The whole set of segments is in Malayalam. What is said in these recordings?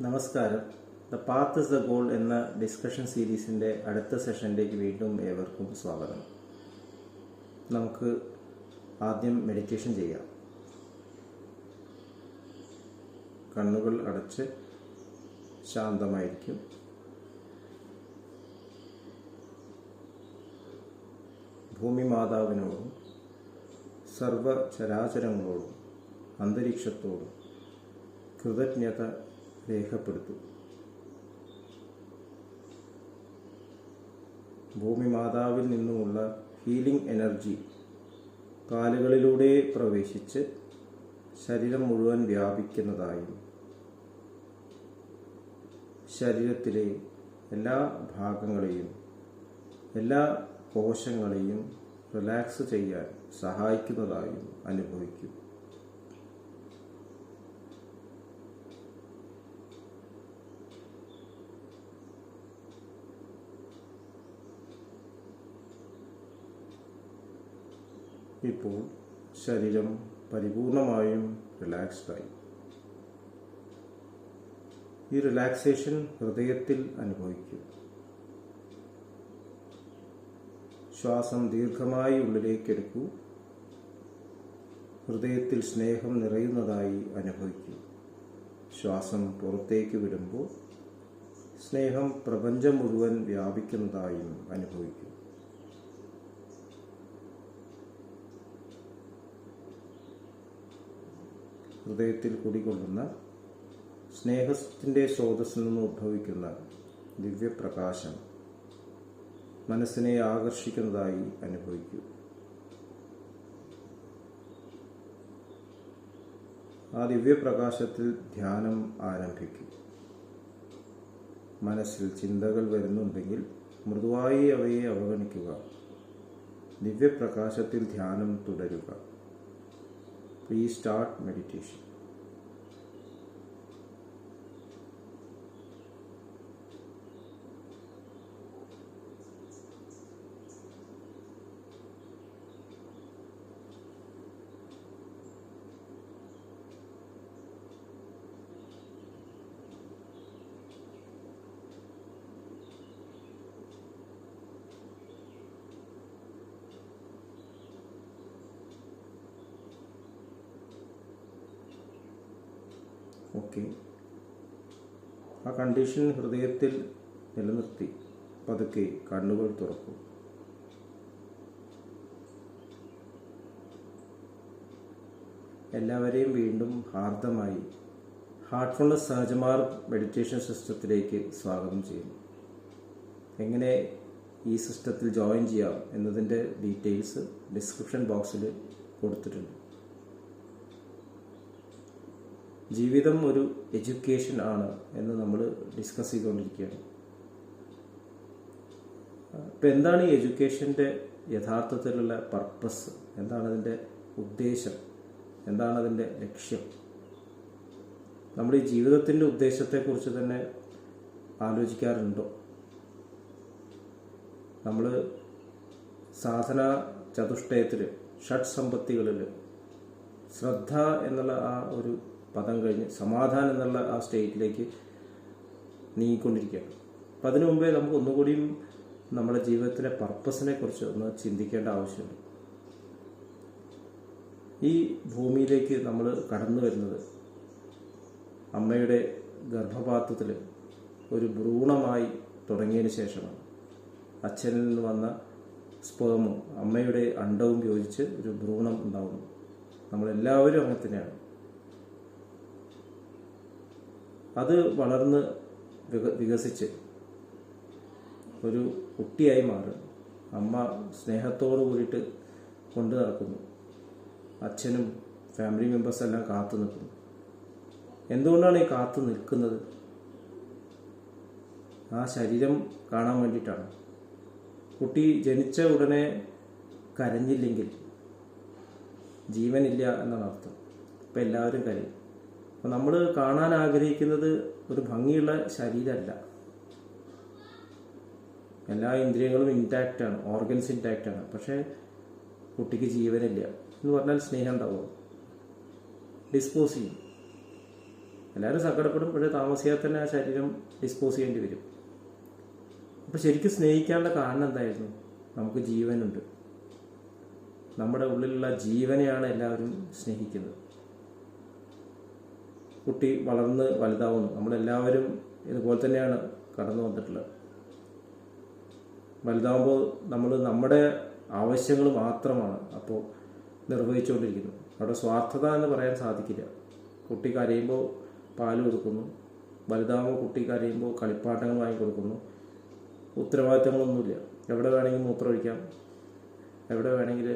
നമസ്കാരം. The path is the goal എന്ന ഡിസ്കഷൻ സീരീസിൻ്റെ അടുത്ത സെഷനിലേക്ക് വീണ്ടും ഏവർക്കും സ്വാഗതം. നമുക്ക് ആദ്യം മെഡിറ്റേഷൻ ചെയ്യാം. കണ്ണുകൾ അടച്ച് ശാന്തമായിരിക്കും. ഭൂമി മാതാവിനോടും സർവചരാചരങ്ങളോടും അന്തരീക്ഷത്തോടും കൃതജ്ഞത രേഖപ്പെടുത്തും. ഭൂമി മാതാവിൽ നിന്നുമുള്ള ഹീലിംഗ് എനർജി കാലുകളിലൂടെ പ്രവേശിച്ച് ശരീരം മുഴുവൻ വ്യാപിക്കുന്നതായും ശരീരത്തിലെ എല്ലാ ഭാഗങ്ങളെയും എല്ലാ കോശങ്ങളെയും റിലാക്സ് ചെയ്യാൻ സഹായിക്കുന്നതായും അനുഭവിക്കും. ഇപ്പോൾ ശരീരം പരിപൂർണമായും റിലാക്സ്ഡായി. ഈ റിലാക്സേഷൻ ഹൃദയത്തിൽ അനുഭവിക്കും. ശ്വാസം ദീർഘമായി ഉള്ളിലേക്കെടുക്കൂ. ഹൃദയത്തിൽ സ്നേഹം നിറയുന്നതായി അനുഭവിക്കൂ. ശ്വാസം പുറത്തേക്ക് വിടുമ്പോൾ സ്നേഹം പ്രപഞ്ചം മുഴുവൻ വ്യാപിക്കുന്നതായും അനുഭവിക്കൂ. ഹൃദയത്തിൽ കുടികൊള്ളുന്ന സ്നേഹത്തിൻ്റെ സ്രോതസ്സിൽ നിന്ന് ഉദ്ഭവിക്കുന്ന ദിവ്യപ്രകാശം മനസ്സിനെ ആകർഷിക്കുന്നതായി അനുഭവിക്കൂ. ആ ദിവ്യപ്രകാശത്തിൽ ധ്യാനം ആരംഭിക്കൂ. മനസ്സിൽ ചിന്തകൾ വരുന്നുണ്ടെങ്കിൽ മൃദുവായി അവയെ അവഗണിക്കുക. ദിവ്യപ്രകാശത്തിൽ ധ്യാനം തുടരുക. Please start meditation. ഓക്കെ, ആ കണ്ടീഷൻ ഹൃദയത്തിൽ നിലനിർത്തി പതുക്കെ കണ്ണുകൾ തുറക്കും. എല്ലാവരെയും വീണ്ടും ഹാർദമായി ഹാർട്ട്ഫുൾനെസ് സഹജമാർഗ് മെഡിറ്റേഷൻ സിസ്റ്റത്തിലേക്ക് സ്വാഗതം ചെയ്യുന്നു. എങ്ങനെ ഈ സിസ്റ്റത്തിൽ ജോയിൻ ചെയ്യാം എന്നതിൻ്റെ ഡീറ്റെയിൽസ് ഡിസ്ക്രിപ്ഷൻ ബോക്സിൽ കൊടുത്തിട്ടുണ്ട്. ജീവിതം ഒരു എഡ്യൂക്കേഷൻ ആണ് എന്ന് നമ്മൾ ഡിസ്കസ് ചെയ്തുകൊണ്ടിരിക്കുകയാണ്. ഇപ്പം എന്താണ് ഈ എഡ്യൂക്കേഷൻ്റെ യഥാർത്ഥത്തിലുള്ള പർപ്പസ്? എന്താണ് അതിൻ്റെ ഉദ്ദേശം? എന്താണ് അതിൻ്റെ ലക്ഷ്യം? നമ്മൾ ഈ ജീവിതത്തിൻ്റെ ഉദ്ദേശത്തെക്കുറിച്ച് തന്നെ ആലോചിക്കാറുണ്ടോ? നമ്മൾ സാധന ചതുഷ്ടയത്തിൽ ഷഡ് സമ്പത്തികളിൽ ശ്രദ്ധ എന്നുള്ള ആ ഒരു പദം കഴിഞ്ഞ് സമാധാനം എന്നുള്ള ആ സ്റ്റേറ്റിലേക്ക് നീങ്ങിക്കൊണ്ടിരിക്കുകയാണ്. അപ്പം അതിനു മുമ്പേ നമുക്ക് ഒന്നുകൂടിയും നമ്മുടെ ജീവിതത്തിലെ പർപ്പസിനെ കുറിച്ച് ഒന്ന് ചിന്തിക്കേണ്ട ആവശ്യമുണ്ട്. ഈ ഭൂമിയിലേക്ക് നമ്മൾ കടന്നു വരുന്നത് അമ്മയുടെ ഗർഭപാത്രത്തിൽ ഒരു ഭ്രൂണമായി തുടങ്ങിയതിന് ശേഷമാണ്. അച്ഛനിൽ നിന്ന് വന്ന സ്പേമും അമ്മയുടെ അണ്ടവും യോജിച്ച് ഒരു ഭ്രൂണം ഉണ്ടാവുന്നു. നമ്മളെല്ലാവരും അങ്ങനെ തന്നെയാണ്. അത് വളർന്ന് വികസിച്ച് ഒരു കുട്ടിയായി മാറും. അമ്മ സ്നേഹത്തോടു കൂടിയിട്ട് കൊണ്ടു നടക്കുന്നു. അച്ഛനും ഫാമിലി മെമ്പേഴ്സെല്ലാം കാത്തു നിൽക്കുന്നു. എന്തുകൊണ്ടാണ് ഈ കാത്തു നിൽക്കുന്നത്? ആ ശരീരം കാണാൻ വേണ്ടിയിട്ടാണ്. കുട്ടി ജനിച്ച ഉടനെ കരഞ്ഞില്ലെങ്കിൽ ജീവനില്ല എന്നാണ് അർത്ഥം. അപ്പം എല്ലാവരും കരയും. അപ്പം നമ്മൾ കാണാൻ ആഗ്രഹിക്കുന്നത് ഒരു ഭംഗിയുള്ള ശരീരമല്ല. എല്ലാ ഇന്ദ്രിയങ്ങളും ഇൻടാക്റ്റാണ്, ഓർഗൻസ് ഇൻടാക്റ്റാണ്. പക്ഷേ കുട്ടിക്ക് ജീവനില്ല എന്ന് പറഞ്ഞാൽ സ്നേഹം ഉണ്ടാവും, ഡിസ്പോസ് ചെയ്യും. എല്ലാവരും സങ്കടപ്പെടും, പക്ഷേ താമസിയാതെ തന്നെ ആ ശരീരം ഡിസ്പോസ് ചെയ്യേണ്ടി വരും. അപ്പോൾ ശരിക്കും സ്നേഹിക്കാനുള്ള കാരണം എന്തായിരുന്നു? നമുക്ക് ജീവനുണ്ട്. നമ്മുടെ ഉള്ളിലുള്ള ജീവനെയാണ് എല്ലാവരും സ്നേഹിക്കുന്നത്. കുട്ടി വളർന്ന് വലുതാവുന്നു. നമ്മളെല്ലാവരും ഇതുപോലെ തന്നെയാണ് കടന്നു വന്നിട്ടുള്ളത്. വലുതാവുമ്പോൾ നമ്മൾ നമ്മുടെ ആവശ്യങ്ങൾ മാത്രമാണ് അപ്പോൾ നിർവഹിച്ചുകൊണ്ടിരിക്കുന്നത്. അവിടെ സ്വാർത്ഥത എന്ന് പറയാൻ സാധിക്കില്ല. കുട്ടി കരയുമ്പോൾ പാല് കൊടുക്കുന്നു, വലുതാവുമ്പോൾ കുട്ടി കരയുമ്പോൾ കളിപ്പാട്ടങ്ങൾ വാങ്ങി കൊടുക്കുന്നു. ഉത്തരവാദിത്തങ്ങളൊന്നുമില്ല. എവിടെ വേണമെങ്കിൽ മൂത്രമൊഴിക്കാം, എവിടെ വേണമെങ്കിൽ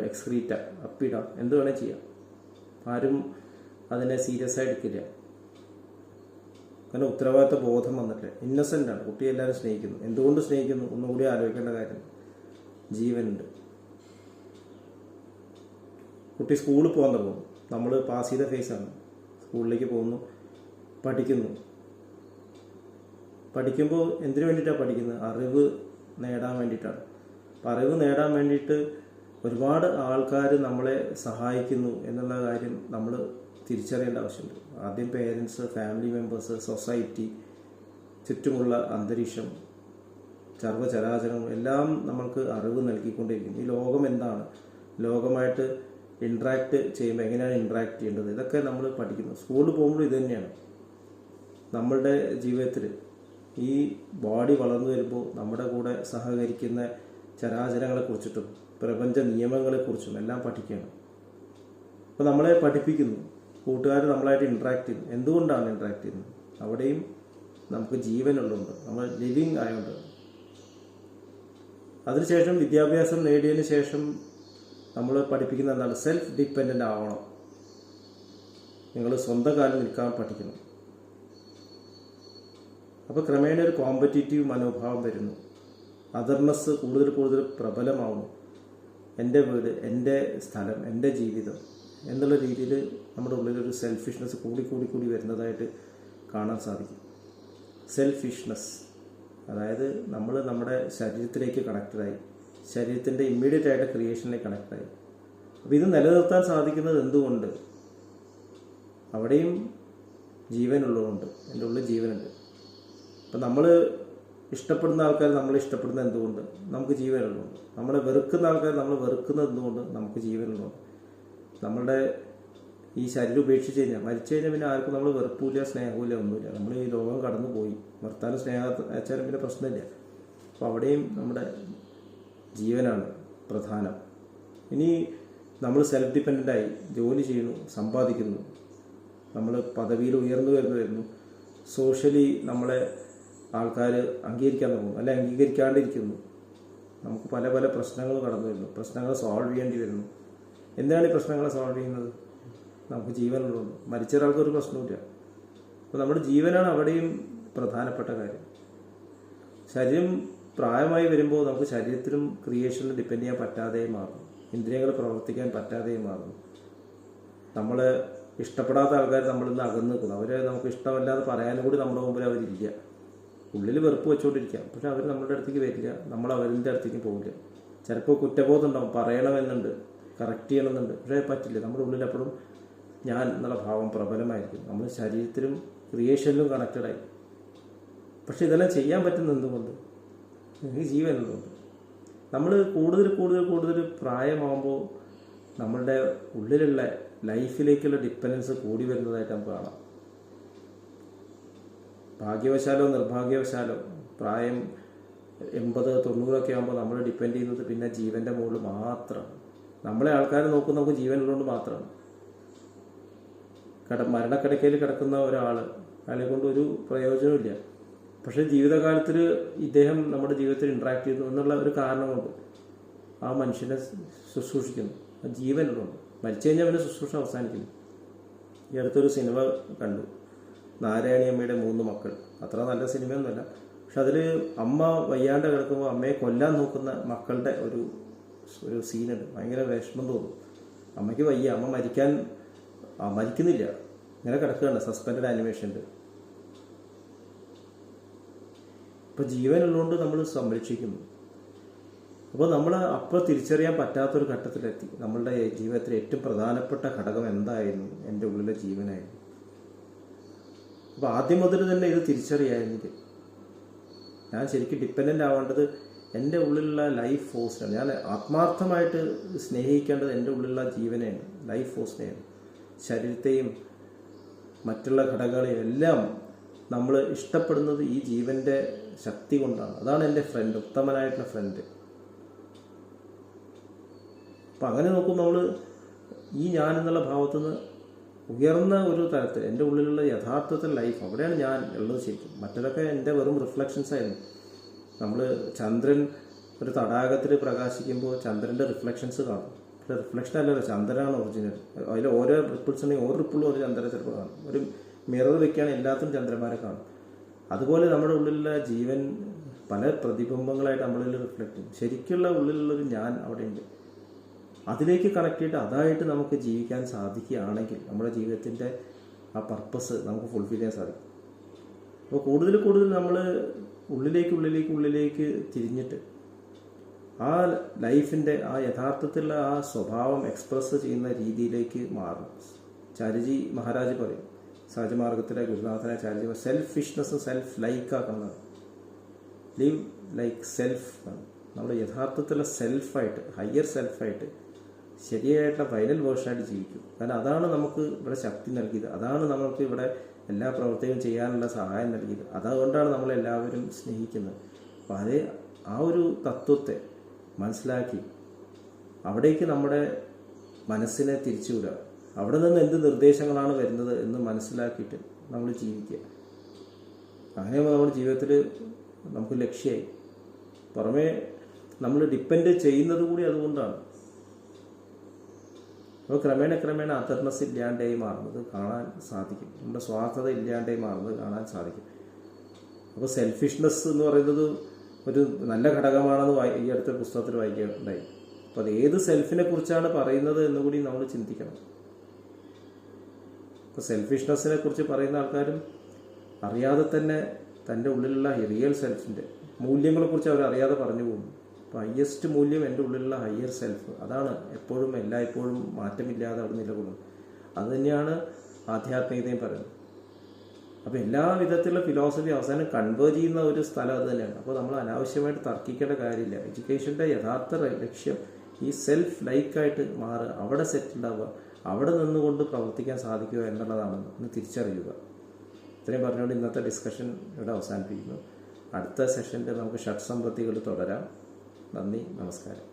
എക്സ്ക്രീറ്റ അപ്പിടാം, എന്ത് വേണമെങ്കിൽ ചെയ്യാം. ആരും അതിനെ സീരിയസ് ആയി എടുക്കില്ല. കാരണം ഉത്തരവാദിത്ത ബോധം വന്നിട്ടില്ല. ഇന്നസെൻ്റാണ്. കുട്ടി എല്ലാവരും സ്നേഹിക്കുന്നു. എന്തുകൊണ്ട് സ്നേഹിക്കുന്നു? ഒന്നുകൂടി ആലോചിക്കേണ്ട കാര്യം. ജീവനുണ്ട്. കുട്ടി സ്കൂളിൽ പോകാൻ തുടങ്ങും. നമ്മൾ പാസ് ചെയ്ത ഫേസാണ്. സ്കൂളിലേക്ക് പോകുന്നു, പഠിക്കുന്നു. പഠിക്കുമ്പോൾ എന്തിനു വേണ്ടിയിട്ടാണ് പഠിക്കുന്നത്? അറിവ് നേടാൻ വേണ്ടിയിട്ടാണ്. അപ്പം അറിവ് നേടാൻ വേണ്ടിയിട്ട് ഒരുപാട് ആൾക്കാർ നമ്മളെ സഹായിക്കുന്നു എന്നുള്ള കാര്യം നമ്മൾ തിരിച്ചറിയേണ്ട ആവശ്യമുണ്ട്. ആദ്യം പേരൻസ്, ഫാമിലി മെമ്പേഴ്സ്, സൊസൈറ്റി, ചുറ്റുമുള്ള അന്തരീക്ഷം, സർവ്വചരാചരം എല്ലാം നമ്മൾക്ക് അറിവ് നൽകിക്കൊണ്ടിരിക്കുന്നു. ഈ ലോകം എന്താണ്, ലോകമായിട്ട് ഇൻട്രാക്ട് ചെയ്യുമ്പോൾ എങ്ങനെയാണ് ഇൻട്രാക്ട് ചെയ്യേണ്ടത്, ഇതൊക്കെ നമ്മൾ പഠിക്കുന്നു. സ്കൂളിൽ പോകുമ്പോൾ ഇത് തന്നെയാണ്. നമ്മളുടെ ജീവിതത്തിൽ ഈ ബോഡി വളർന്നു വരുമ്പോൾ നമ്മുടെ കൂടെ സഹകരിക്കുന്ന ചരാചരങ്ങളെക്കുറിച്ചിട്ടും പ്രപഞ്ച നിയമങ്ങളെക്കുറിച്ചും എല്ലാം പഠിക്കുകയാണ്. അപ്പോൾ നമ്മളെ പഠിപ്പിക്കുന്നു. കൂട്ടുകാർ നമ്മളായിട്ട് ഇൻട്രാക്ട് ചെയ്യുന്നു. എന്തുകൊണ്ടാണ് ഇൻട്രാക്ട് ചെയ്യുന്നത്? അവിടെയും നമുക്ക് ജീവനുള്ളതുകൊണ്ട്, നമ്മൾ ലിവിങ് ആയതുകൊണ്ട്. അതിനുശേഷം വിദ്യാഭ്യാസം നേടിയതിന് ശേഷം നമ്മൾ പഠിപ്പിക്കുന്ന എന്താണ്? സെൽഫ് ഡിപ്പെൻഡൻ്റ് ആവണം. നിങ്ങൾ സ്വന്തം കാലിൽ നിൽക്കാൻ പഠിക്കണം. അപ്പോൾ ക്രമേണ ഒരു കോമ്പറ്റീറ്റീവ് മനോഭാവം വരുന്നു. അതർനെസ് കൂടുതൽ പ്രബലമാവുന്നു. എൻ്റെ വീട്, എൻ്റെ സ്ഥലം, എൻ്റെ ജീവിതം എന്നുള്ള രീതിയിൽ നമ്മുടെ ഉള്ളിലൊരു സെൽഫിഷ്നെസ് കൂടി വരുന്നതായിട്ട് കാണാൻ സാധിക്കും. സെൽഫിഷ്നെസ്, അതായത് നമ്മൾ നമ്മുടെ ശരീരത്തിലേക്ക് കണക്റ്റഡായി, ശരീരത്തിൻ്റെ ഇമ്മീഡിയറ്റ് ആയിട്ട് ക്രിയേഷനിലേക്ക് കണക്റ്റായി. അപ്പോൾ ഇത് നിലനിർത്താൻ സാധിക്കുന്നത് എന്തുകൊണ്ട്? അവിടെയും ജീവനുള്ളതുകൊണ്ട്. എൻ്റെ ഉള്ളിൽ ജീവനുണ്ട്. അപ്പം നമ്മൾ ഇഷ്ടപ്പെടുന്ന ആൾക്കാർ നമ്മൾ ഇഷ്ടപ്പെടുന്ന എന്തുകൊണ്ട്? നമുക്ക് ജീവനുള്ളതുകൊണ്ട്. നമ്മളെ വെറുക്കുന്ന ആൾക്കാർ നമ്മൾ വെറുക്കുന്നത് എന്തുകൊണ്ട്? നമുക്ക് ജീവനുള്ളതുകൊണ്ട്. നമ്മളുടെ ഈ ശരീരം ഉപേക്ഷിച്ച് കഴിഞ്ഞാൽ, മരിച്ചു കഴിഞ്ഞാൽ പിന്നെ ആർക്കും നമ്മൾ വെറുപ്പില്ല, സ്നേഹമില്ല, ഒന്നുമില്ല. നമ്മൾ ഈ ലോകം കടന്നു പോയി. നിർത്താനും സ്നേഹം അയച്ചാലും പിന്നെ പ്രശ്നമില്ല. അപ്പോൾ അവിടെയും നമ്മുടെ ജീവനാണ് പ്രധാനം. ഇനി നമ്മൾ സെൽഫ് ഡിപ്പെൻഡൻ്റായി ജോലി ചെയ്യുന്നു, സമ്പാദിക്കുന്നു, നമ്മൾ പദവിയിൽ ഉയർന്നു വരുന്നു, സോഷ്യലി നമ്മളെ ആൾക്കാർ അംഗീകരിക്കാൻ തുടങ്ങുന്നു, അല്ലെ അംഗീകരിക്കാണ്ടിരിക്കുന്നു. നമുക്ക് പല പ്രശ്നങ്ങൾ കടന്നു വരുന്നു. പ്രശ്നങ്ങൾ സോൾവ് ചെയ്യേണ്ടി വരുന്നു. എന്താണ് ഈ പ്രശ്നങ്ങളെ സോൾവ് ചെയ്യുന്നത്? നമുക്ക് ജീവനുള്ളതുകൊണ്ട്. മരിച്ച ഒരാൾക്ക് ഒരു പ്രശ്നമില്ല. അപ്പോൾ നമ്മുടെ ജീവനാണ് അവിടെയും പ്രധാനപ്പെട്ട കാര്യം. ശരീരം പ്രായമായി വരുമ്പോൾ നമുക്ക് ശരീരത്തിലും ക്രിയേഷനിലും ഡിപ്പെൻഡ് ചെയ്യാൻ പറ്റാതെ മാറും. ഇന്ദ്രിയങ്ങൾ പ്രവർത്തിക്കാൻ പറ്റാതെ മാറും. നമ്മളെ ഇഷ്ടപ്പെടാത്ത ആൾക്കാർ നമ്മളിൽ നിന്ന് അകന്നു നിൽക്കുന്നു. അവരെ നമുക്ക് ഇഷ്ടമല്ലാതെ പറയാനും കൂടി നമ്മുടെ മുമ്പിൽ അവരില്ല. ഉള്ളിൽ വെറുപ്പ് വെച്ചുകൊണ്ടിരിക്കാം. പക്ഷെ അവർ നമ്മുടെ അടുത്തേക്ക് വരില്ല, നമ്മൾ അവരുടെ അടുത്തേക്ക് പോകില്ല. ചിലപ്പോൾ കുറ്റബോധം ഉണ്ടാവും, പറയണമെന്നുണ്ട്, കറക്റ്റ് ചെയ്യണമെന്നുണ്ട്, പക്ഷേ പറ്റില്ല. നമ്മുടെ ഉള്ളിൽ എപ്പോഴും ഞാൻ എന്നുള്ള ഭാവം പ്രബലമായിരിക്കും. നമ്മൾ ശരീരത്തിലും ക്രിയേഷനിലും കണക്റ്റഡായി. പക്ഷെ ഇതെല്ലാം ചെയ്യാൻ പറ്റുന്നത് എന്തുകൊണ്ട്? എനിക്ക് ജീവനുള്ളതുകൊണ്ട്. നമ്മൾ കൂടുതൽ പ്രായമാകുമ്പോൾ നമ്മളുടെ ഉള്ളിലുള്ള ലൈഫിലേക്കുള്ള ഡിപ്പെൻഡൻസ് കൂടി വരുന്നതായിട്ട് നമുക്ക് കാണാം. ഭാഗ്യവശാലോ നിർഭാഗ്യവശാലോ പ്രായം 80-90 ആകുമ്പോൾ നമ്മൾ ഡിപ്പെൻഡ് ചെയ്യുന്നത് പിന്നെ ജീവൻ്റെ മുകളിൽ മാത്രം. നമ്മളെ ആൾക്കാർ നോക്കുന്ന നമുക്ക് ജീവനുള്ളതുകൊണ്ട് മാത്രമാണ്. മരണക്കിടക്കയിൽ കിടക്കുന്ന ഒരാൾ, അയാളെ കൊണ്ട് ഒരു പ്രയോജനമില്ല. പക്ഷേ ജീവിതകാലത്തിൽ ഇദ്ദേഹം നമ്മുടെ ജീവിതത്തിൽ ഇൻട്രാക്ട് ചെയ്യുന്നു എന്നുള്ള ഒരു കാരണം കൊണ്ട് ആ മനുഷ്യനെ ശുശ്രൂഷിക്കുന്നു. ജീവനുള്ളതുകൊണ്ട്. മരിച്ചു കഴിഞ്ഞാൽ അവൻ്റെ ശുശ്രൂഷ അവസാനിക്കുന്നു. ഈ അടുത്തൊരു സിനിമ കണ്ടു, നാരായണി അമ്മയുടെ 3 മക്കൾ. അത്ര നല്ല സിനിമയൊന്നുമല്ല, പക്ഷെ അതിൽ അമ്മ വയ്യാണ്ട് കിടക്കുമ്പോൾ അമ്മയെ കൊല്ലാൻ നോക്കുന്ന മക്കളുടെ ഒരു സീനുണ്ട്. ഭയങ്കര വിഷമം തോന്നും. അമ്മയ്ക്ക് വയ്യ, അമ്മ മരിക്കുന്നില്ല, ഇങ്ങനെ കിടക്കുകയാണ്. സസ്പെൻഡഡ് ആനിമേഷൻ്റെ. ഇപ്പോൾ ജീവനുള്ളതുകൊണ്ട് നമ്മൾ സംരക്ഷിക്കുന്നു. അപ്പോൾ നമ്മൾ അപ്പോൾ തിരിച്ചറിയാൻ പറ്റാത്തൊരു ഘട്ടത്തിലെത്തി. നമ്മളുടെ ജീവിതത്തിലെ ഏറ്റവും പ്രധാനപ്പെട്ട ഘടകം എന്തായിരുന്നു? എൻ്റെ ഉള്ളിലെ ജീവനായിരുന്നു. അപ്പോൾ ആദ്യം മുതൽ തന്നെ ഇത് തിരിച്ചറിയാമെങ്കിൽ ഞാൻ ശരിക്കും ഡിപ്പെൻഡൻ്റ് ആവേണ്ടത് എൻ്റെ ഉള്ളിലുള്ള ലൈഫ് ഫോഴ്സിനാണ്. ഞാൻ ആത്മാർത്ഥമായിട്ട് സ്നേഹിക്കേണ്ടത് എൻ്റെ ഉള്ളിലുള്ള ജീവനെയാണ്, ലൈഫ് ഫോഴ്സിനെയാണ്. ശരീരത്തെയും മറ്റുള്ള ഘടകങ്ങളെയും എല്ലാം നമ്മൾ ഇഷ്ടപ്പെടുന്നത് ഈ ജീവൻ്റെ ശക്തി കൊണ്ടാണ്. അതാണ് എൻ്റെ ഫ്രണ്ട്, ഉത്തമനായിട്ടുള്ള ഫ്രണ്ട്. അപ്പം അങ്ങനെ നോക്കുമ്പോൾ നമ്മൾ ഈ ഞാൻ എന്നുള്ള ഭാവത്തുനിന്ന് ഉയർന്ന ഒരു തലത്തിൽ എൻ്റെ ഉള്ളിലുള്ള യഥാർത്ഥത്തിൽ ലൈഫ്, അവിടെയാണ് ഞാൻ ഉള്ളത് ശരിക്കും. മറ്റതൊക്കെ എൻ്റെ വെറും റിഫ്ലക്ഷൻസ് ആയിരുന്നു. നമ്മൾ ചന്ദ്രൻ ഒരു തടാകത്തിൽ പ്രകാശിക്കുമ്പോൾ ചന്ദ്രൻ്റെ റിഫ്ലക്ഷൻസ് കാണും. പക്ഷേ റിഫ്ലക്ഷൻ അല്ലല്ലോ, ചന്ദ്രനാണ് ഒറിജിനൽ. അതിൽ ഓരോ റിപ്പിൾസ് ഉണ്ടെങ്കിൽ ഓരോ റിപ്പിളും ഒരു ചന്ദ്രനെ ചിലപ്പോൾ കാണും. ഒരു മിറർ വെക്കുകയാണ്, എല്ലാത്തിനും ചന്ദ്രന്മാരെ കാണും. അതുപോലെ നമ്മുടെ ഉള്ളിലുള്ള ജീവൻ പല പ്രതിബിംബങ്ങളായിട്ട് നമ്മളിൽ റിഫ്ലക്റ്റ് ചെയ്യും. ശരിക്കുള്ള ഉള്ളിലുള്ളൊരു ഞാൻ അവിടെയുണ്ട്. അതിലേക്ക് കണക്ട് ചെയ്തിട്ട് അതായിട്ട് നമുക്ക് ജീവിക്കാൻ സാധിക്കുകയാണെങ്കിൽ നമ്മുടെ ജീവിതത്തിൻ്റെ ആ പർപ്പസ് നമുക്ക് ഫുൾഫിൽ ചെയ്യാൻ സാധിക്കും. അപ്പോൾ കൂടുതൽ നമ്മൾ ഉള്ളിലേക്ക് തിരിഞ്ഞിട്ട് ആ ലൈഫിൻ്റെ ആ യഥാർത്ഥത്തിലുള്ള ആ സ്വഭാവം എക്സ്പ്രസ് ചെയ്യുന്ന രീതിയിലേക്ക് മാറണം. ചാരുജി മഹാരാജ് പറയും, സഹജമാർഗത്തിലെ ഗുരുനാഥനെ ചാരുജി സെൽഫിഷ്നെസ് സെൽഫ് ലൈക്ക് ആക്കുന്നത്, ലിവ് ലൈക്ക് സെൽഫ്. നമ്മൾ യഥാർത്ഥത്തിലുള്ള സെൽഫായിട്ട്, ഹയർ സെൽഫായിട്ട്, ശരിയായിട്ടുള്ള ഫൈനൽ വേർഷനായിട്ട് ജീവിക്കും. കാരണം അതാണ് നമുക്ക് ഇവിടെ ശക്തി നൽകിയത്, അതാണ് നമുക്ക് ഇവിടെ എല്ലാ പ്രവർത്തനവും ചെയ്യാനുള്ള സഹായം നൽകിയത്, അതുകൊണ്ടാണ് നമ്മളെല്ലാവരും സ്നേഹിക്കുന്നത്. അപ്പോൾ ആ ഒരു തത്വത്തെ മനസ്സിലാക്കി അവിടേക്ക് നമ്മുടെ മനസ്സിനെ തിരിച്ചുവിടുക. അവിടെ നിന്ന് എന്ത് നിർദ്ദേശങ്ങളാണ് വരുന്നത് എന്ന് മനസ്സിലാക്കിയിട്ട് നമ്മൾ ജീവിക്കുക. അങ്ങനെയാകുമ്പോൾ നമ്മുടെ ജീവിതത്തിൽ നമുക്ക് ലക്ഷ്യമായി. പുറമേ നമ്മൾ ഡിപ്പെൻഡ് ചെയ്യുന്നത് കൂടി അതുകൊണ്ടാണ്. അപ്പോൾ ക്രമേണ അതർനെസ് ഇല്ലാണ്ടായി മാറുന്നത് കാണാൻ സാധിക്കും. നമ്മുടെ സ്വാർത്ഥത ഇല്ലാണ്ടായി മാറുന്നത് കാണാൻ സാധിക്കും. അപ്പോൾ സെൽഫിഷ്നെസ് എന്ന് പറയുന്നത് ഒരു നല്ല ഘടകമാണെന്ന് ഈ അടുത്ത പുസ്തകത്തിൽ വായിക്കുകയുണ്ടായി. അപ്പോൾ അത് ഏത് സെൽഫിനെ കുറിച്ചാണ് പറയുന്നത് എന്നുകൂടി നമ്മൾ ചിന്തിക്കണം. ഇപ്പോൾ സെൽഫിഷ്നെസ്സിനെ കുറിച്ച് പറയുന്ന ആൾക്കാരും അറിയാതെ തന്നെ തൻ്റെ ഉള്ളിലുള്ള റിയൽ സെൽഫിൻ്റെ മൂല്യങ്ങളെക്കുറിച്ച് അവർ അറിയാതെ പറഞ്ഞു പോകുന്നു. അപ്പോൾ ഹയ്യസ്റ്റ് മൂല്യം എൻ്റെ ഉള്ളിലുള്ള ഹയ്യർ സെൽഫ്, അതാണ് എപ്പോഴും എല്ലായ്പ്പോഴും മാറ്റമില്ലാതെ അവിടെ നിലകൊള്ളുന്നത്. അതുതന്നെയാണ് ആധ്യാത്മികതയും പറയുന്നത്. അപ്പോൾ എല്ലാ വിധത്തിലുള്ള ഫിലോസഫി അവസാനം കൺവേർജ് ചെയ്യുന്ന ഒരു സ്ഥലം അത് തന്നെയാണ്. അപ്പോൾ നമ്മൾ അനാവശ്യമായിട്ട് തർക്കിക്കേണ്ട കാര്യമില്ല. എഡ്യൂക്കേഷൻ്റെ യഥാർത്ഥ ലക്ഷ്യം ഈ സെൽഫ് ലൈക്കായിട്ട് മാറുക, അവിടെ സെറ്റിലാവുക, അവിടെ നിന്നുകൊണ്ട് പ്രവർത്തിക്കാൻ സാധിക്കുക എന്നുള്ളതാണ് എന്ന് തിരിച്ചറിയുക. ഇത്രയും പറഞ്ഞുകൊണ്ട് ഇന്നത്തെ ഡിസ്കഷൻ ഇവിടെ അവസാനിപ്പിക്കുന്നു. അടുത്ത സെഷനിൽ നമുക്ക് ഷഡ്സമ്പത്തികൾ തുടരാം. നന്ദി, നമസ്കാരം.